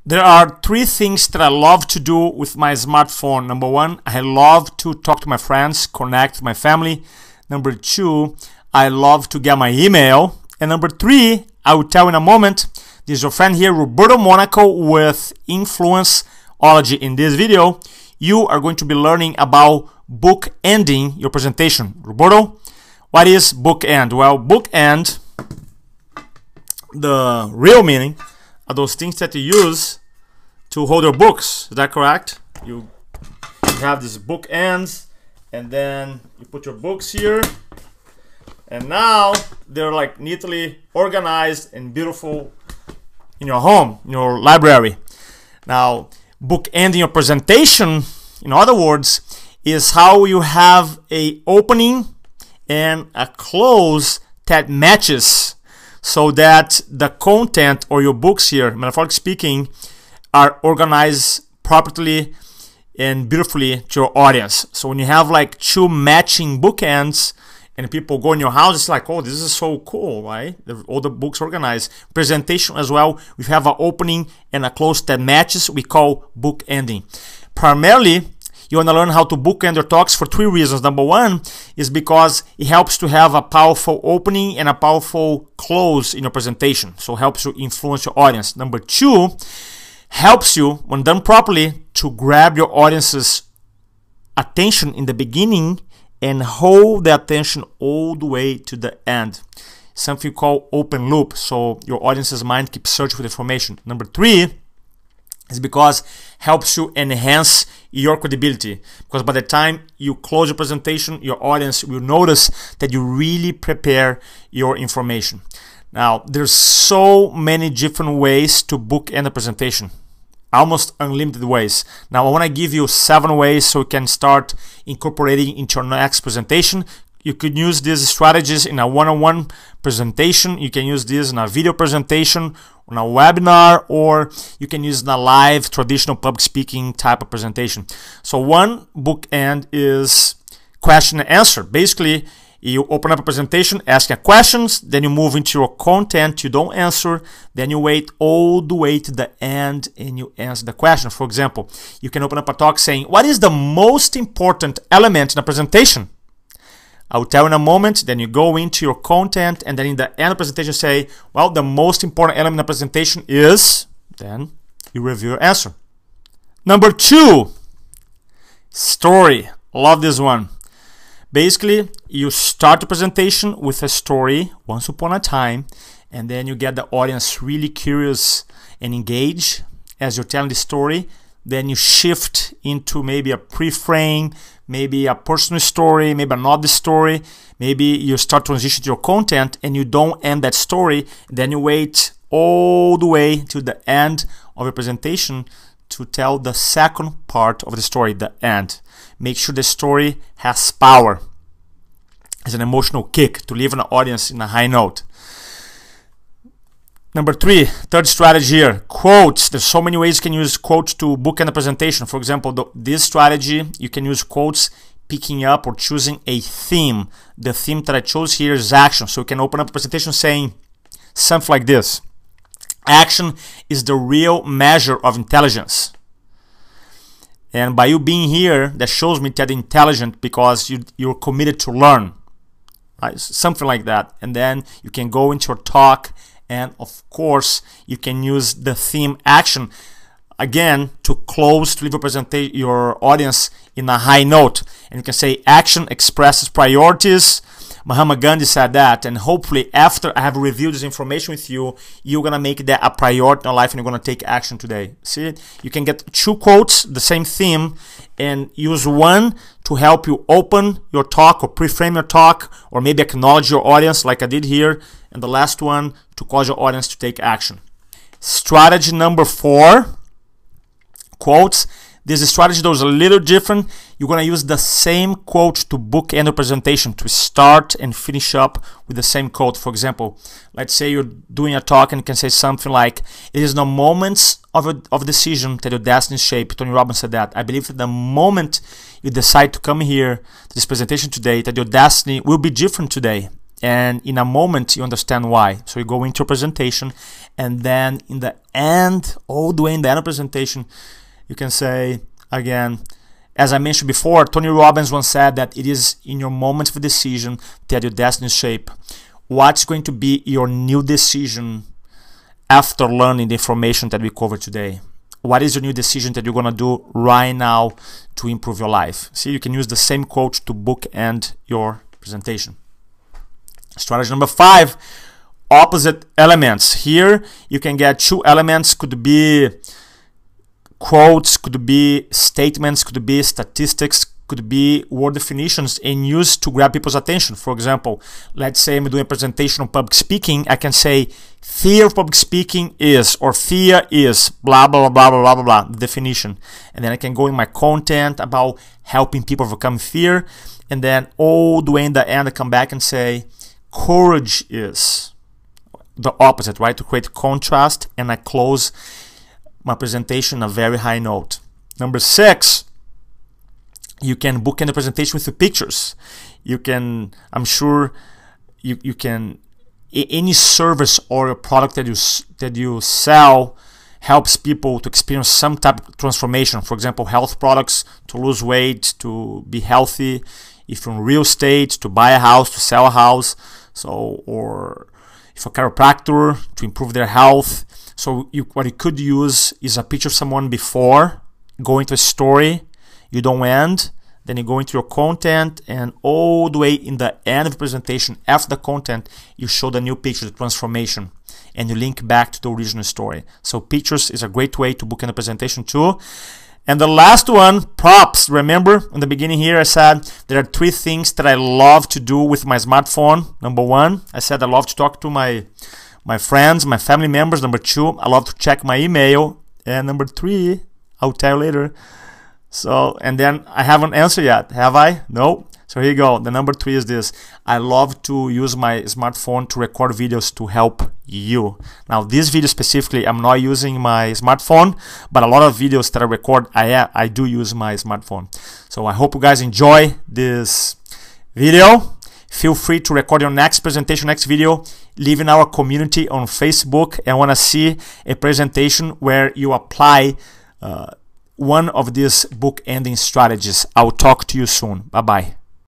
There are three things that I love to do with my smartphone. Number one, I love to talk to my friends, connect with my family. Number two, I love to get my email. And number three, I will tell you in a moment. This is your friend here, Roberto Monaco with InfluenceOlogy. In this video, you are going to be learning about bookending your presentation. Roberto, what is bookend? Well, bookend, the real meaning are those things that you use to hold your books. Is that correct? You have these bookends, and then you put your books here, and now they're like neatly organized and beautiful in your home, in your library. Now, bookending your presentation, in other words, is how you have a opening and a close that matches, so that the content or your books here, metaphorically speaking, are organized properly and beautifully to your audience. So when you have like two matching bookends and people go in your house, it's like, oh, this is so cool, right? All the books organized. Presentation as well, we have an opening and a close that matches, we call bookending. Primarily, you want to learn how to bookend your talks for three reasons. Number one is because it helps to have a powerful opening and a powerful close in your presentation. So it helps you influence your audience. Number two, helps you, when done properly, to grab your audience's attention in the beginning and hold the attention all the way to the end. Something called open loop. So your audience's mind keeps searching for the information. Number three is because helps you enhance your credibility, because by the time you close your presentation, your audience will notice that you really prepare your information. Now, there's so many different ways to bookend a presentation, almost unlimited ways. Now, I want to give you 7 ways so you can start incorporating into your next presentation. You could use these strategies in a one-on-one presentation. You can use this in a video presentation, on a webinar, or you can use in a live traditional public speaking type of presentation. So one bookend is question and answer. Basically, you open up a presentation, asking questions, then you move into your content, you don't answer, then you wait all the way to the end and you answer the question. For example, you can open up a talk saying, what is the most important element in a presentation? I will tell you in a moment. Then you go into your content, and then in the end of the presentation say, well, the most important element in the presentation is, then you review your answer. Number 2, story. Love this one. Basically, you start the presentation with a story, once upon a time, and then you get the audience really curious and engaged as you're telling the story. Then you shift into maybe a pre-frame, maybe a personal story, maybe another story. Maybe you start transition to your content and you don't end that story. Then you wait all the way to the end of your presentation to tell the second part of the story, the end. Make sure the story has power. It's an emotional kick to leave an audience in a high note. Number 3, third strategy here, quotes. There's so many ways you can use quotes to bookend a presentation. For example, this strategy, you can use quotes picking up or choosing a theme. The theme that I chose here is action. So you can open up a presentation saying something like this. Action is the real measure of intelligence. And by you being here, that shows me that you're intelligent because you're committed to learn. Right? Something like that. And then you can go into your talk, and of course, you can use the theme action again to close, to leave your audience in a high note. And you can say action expresses priorities. Mahatma Gandhi said that, and hopefully after I have reviewed this information with you, you're gonna make that a priority in your life and you're gonna take action today. See, you can get 2 quotes, the same theme, and use one to help you open your talk or pre-frame your talk, or maybe acknowledge your audience like I did here, and the last one to cause your audience to take action. Strategy number 4, quotes. This is a strategy that was a little different. You're going to use the same quote to bookend a presentation, to start and finish up with the same quote. For example, let's say you're doing a talk and you can say something like, it is the moments of decision that your destiny is shaped. Tony Robbins said that. I believe that the moment you decide to come here to this presentation today, that your destiny will be different today. and in a moment you understand why. So you go into a presentation, and then in the end, all the way in the end of the presentation, you can say again, as I mentioned before, Tony Robbins once said that it is in your moments of decision that your destiny is shaped. What's going to be your new decision after learning the information that we covered today? What is your new decision that you're going to do right now to improve your life? See, you can use the same quote to bookend your presentation. Strategy number 5, opposite elements. Here you can get 2 elements, could be quotes, could be statements, could be statistics, could be word definitions, and use to grab people's attention. For example, let's say I'm doing a presentation on public speaking. I can say fear of public speaking is, or fear is blah blah blah blah blah blah blah, the definition, and then I can go in my content about helping people overcome fear, and then all the way in the end I come back and say courage is the opposite, right? To create contrast, and I close my presentation on a very high note. Number 6, you can bookend the presentation with the pictures. You can, I'm sure you can, any service or a product that you sell helps people to experience some type of transformation. For example, health products, to lose weight, to be healthy. If you're in real estate, to buy a house, to sell a house. So, or if a chiropractor, to improve their health. So what you could use is a picture of someone before, go into a story, you don't end, then you go into your content, and all the way in the end of the presentation, after the content, you show the new picture, the transformation, and you link back to the original story. So pictures is a great way to bookend a presentation too. And the last one, props. Remember in the beginning here I said there are 3 things that I love to do with my smartphone. Number 1, I said I love to talk to my friends, my family members. Number 2, I love to check my email. And number 3, I'll tell you later. So, and then I haven't answered yet, have I? No. So here you go. The number 3 is this. I love to use my smartphone to record videos to help you. Now, this video specifically, I'm not using my smartphone, but a lot of videos that I record, I do use my smartphone. So I hope you guys enjoy this video. Feel free to record your next presentation, next video. Leave in our community on Facebook. I want to see a presentation where you apply one of these book ending strategies. I'll talk to you soon. Bye-bye.